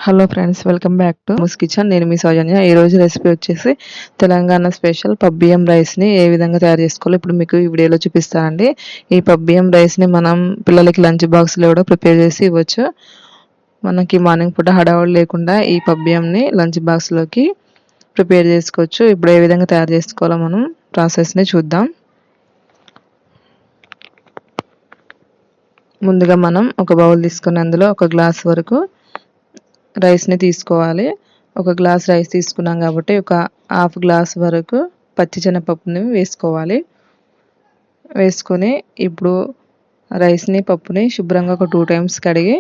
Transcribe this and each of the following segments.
Hello friends, welcome back to Moo's kitchen. నేను మీ సౌజన్య. ఈ రోజు రెసిపీ వచ్చేసి తెలంగాణ స్పెషల్ పబ్బియ్యం రైస్ని ఏ విధంగా తయారు చేసుకోవాలో ఇప్పుడు మీకు ఈ వీడియోలో చూపిస్తానండి. ఈ పబ్బియ్యం రైస్ని మనం పిల్లలకి లంచ్ బాక్స్లో కూడా ప్రిపేర్ చేసి ఇవ్వచ్చు. మనకి మార్నింగ్ పూట హడావుడి లేకుండా ఈ పబ్బియ్యంని లంచ్ బాక్స్లోకి ప్రిపేర్ చేసుకోవచ్చు. ఇప్పుడు ఏ విధంగా తయారు చేసుకోవాలో మనం ప్రాసెస్ని చూద్దాం. ముందుగా మనం ఒక బౌల్ తీసుకుని అందులో ఒక గ్లాస్ వరకు రైస్ని తీసుకోవాలి. ఒక గ్లాస్ రైస్ తీసుకున్నాం కాబట్టి ఒక హాఫ్ గ్లాస్ వరకు పచ్చిశనగపప్పుని వేసుకోవాలి. వేసుకొని ఇప్పుడు రైస్ని పప్పుని శుభ్రంగా ఒక 2 టైమ్స్ కడిగి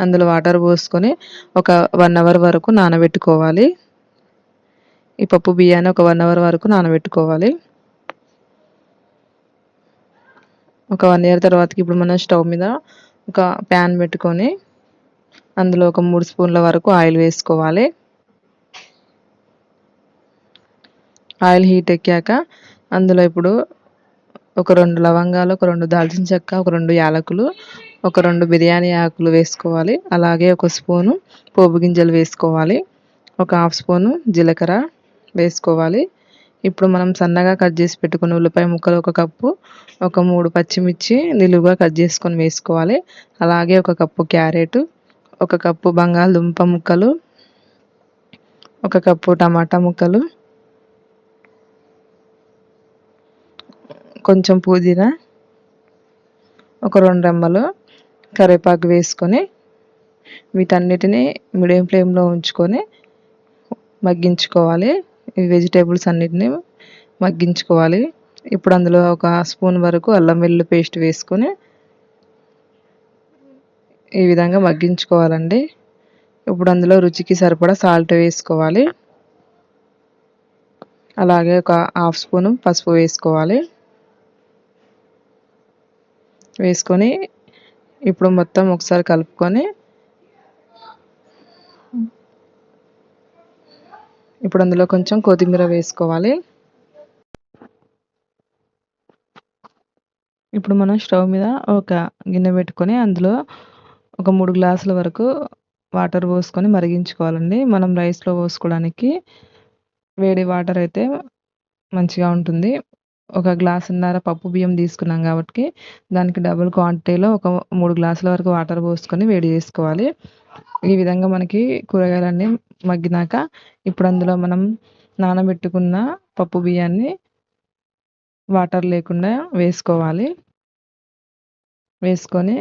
అందులో వాటర్ పోసుకొని ఒక 1 అవర్ వరకు నానబెట్టుకోవాలి. ఈ పప్పు బియ్యాన్ని ఒక 1 అవర్ వరకు నానబెట్టుకోవాలి. ఒక 1 ఇయర్ తర్వాతకి ఇప్పుడు మనం స్టవ్ మీద ఒక ప్యాన్ పెట్టుకొని అందులో ఒక 3 స్పూన్ల వరకు ఆయిల్ వేసుకోవాలి. ఆయిల్ హీట్ ఎక్కాక అందులో ఇప్పుడు ఒక 2 లవంగాలు, ఒక 2 దాల్చిన చెక్క, ఒక 2 యాలకులు, ఒక 2 బిర్యానీ ఆకులు వేసుకోవాలి. అలాగే ఒక స్పూను పోపు గింజలు వేసుకోవాలి. ఒక హాఫ్ స్పూను జీలకర్ర వేసుకోవాలి. ఇప్పుడు మనం సన్నగా కట్ చేసి పెట్టుకున్న ఉల్లిపాయ ముక్కలు ఒక కప్పు, ఒక 3 పచ్చిమిర్చి నిలువుగా కట్ చేసుకొని వేసుకోవాలి. అలాగే ఒక కప్పు క్యారెట్, ఒక కప్పు బంగాళదుంప ముక్కలు, ఒక కప్పు టమాటా ముక్కలు, కొంచెం పుదీనా, ఒక 2 రెమ్మలు కరివేపాకు వేసుకొని వీటన్నిటిని మీడియం ఫ్లేమ్లో ఉంచుకొని మగ్గించుకోవాలి. ఈ వెజిటేబుల్స్ అన్నిటిని మగ్గించుకోవాలి. ఇప్పుడు అందులో ఒక స్పూన్ వరకు అల్లం వెల్లుల్లి పేస్ట్ వేసుకొని ఈ విధంగా మగ్గించుకోవాలండి. ఇప్పుడు అందులో రుచికి సరిపడా సాల్ట్ వేసుకోవాలి. అలాగే ఒక హాఫ్ స్పూను పసుపు వేసుకోవాలి. వేసుకొని ఇప్పుడు మొత్తం ఒకసారి కలుపుకొని ఇప్పుడు అందులో కొంచెం కొత్తిమీర వేసుకోవాలి. ఇప్పుడు మనం స్టవ్ మీద ఒక గిన్నె పెట్టుకొని అందులో ఒక 3 గ్లాసుల వరకు వాటర్ పోసుకొని మరిగించుకోవాలండి. మనం రైస్లో పోసుకోవడానికి వేడి వాటర్ అయితే మంచిగా ఉంటుంది. ఒక గ్లాసున్నర పప్పు బియ్యం తీసుకున్నాం కాబట్టి దానికి డబుల్ క్వాంటిటీలో ఒక 3 గ్లాసుల వరకు వాటర్ పోసుకొని వేడి చేసుకోవాలి. ఈ విధంగా మనకి కూరగాయలన్నీ మగ్గినాక ఇప్పుడు అందులో మనం నానబెట్టుకున్న పప్పు బియ్యాన్ని వాటర్ లేకుండా వేసుకోవాలి. వేసుకొని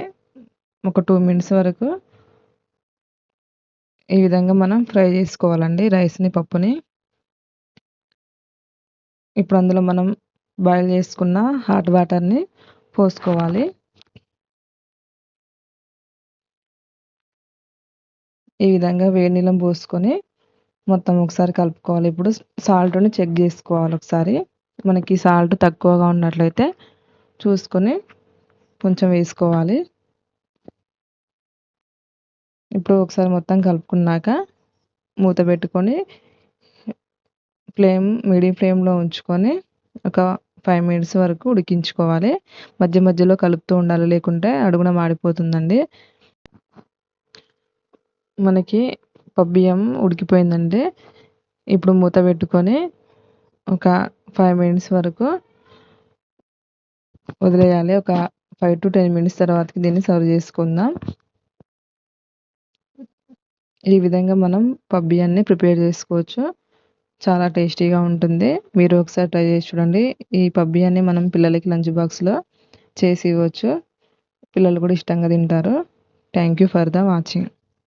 ఒక 2 మినిట్స్ వరకు ఈ విధంగా మనం ఫ్రై చేసుకోవాలండి రైస్ని, పప్పుని. ఇప్పుడు అందులో మనం బాయిల్ చేసుకున్న హాట్ వాటర్ని పోసుకోవాలి. ఈ విధంగా వేడి నీళ్ళని పోసుకొని మొత్తం ఒకసారి కలుపుకోవాలి. ఇప్పుడు సాల్ట్ని చెక్ చేసుకోవాలి ఒకసారి. మనకి సాల్ట్ తక్కువగా ఉన్నట్లయితే చూసుకొని కొంచెం వేసుకోవాలి. ఇప్పుడు ఒకసారి మొత్తం కలుపుకున్నాక మూత పెట్టుకొని మీడియం ఫ్లేమ్లో ఉంచుకొని ఒక 5 మినిట్స్ వరకు ఉడికించుకోవాలి. మధ్య మధ్యలో కలుపుతూ ఉండాలి, లేకుంటే అడుగున మాడిపోతుందండి. మనకి పబ్బియ్యం ఉడికిపోయిందండి. ఇప్పుడు మూత పెట్టుకొని ఒక 5 మినిట్స్ వరకు వదిలేయాలి. ఒక 5 to 10 మినిట్స్ తర్వాతకి దీన్ని సర్వ్ చేసుకుందాం. ఈ విధంగా మనం పబ్బియ్యాన్ని ప్రిపేర్ చేసుకోవచ్చు. చాలా టేస్టీగా ఉంటుంది. మీరు ఒకసారి ట్రై చేసి చూడండి. ఈ పబ్బియ్యాన్ని మనం పిల్లలకి లంచ్ బాక్స్లో చేసి ఇవ్వచ్చు. పిల్లలు కూడా ఇష్టంగా తింటారు. Thank you for the watching.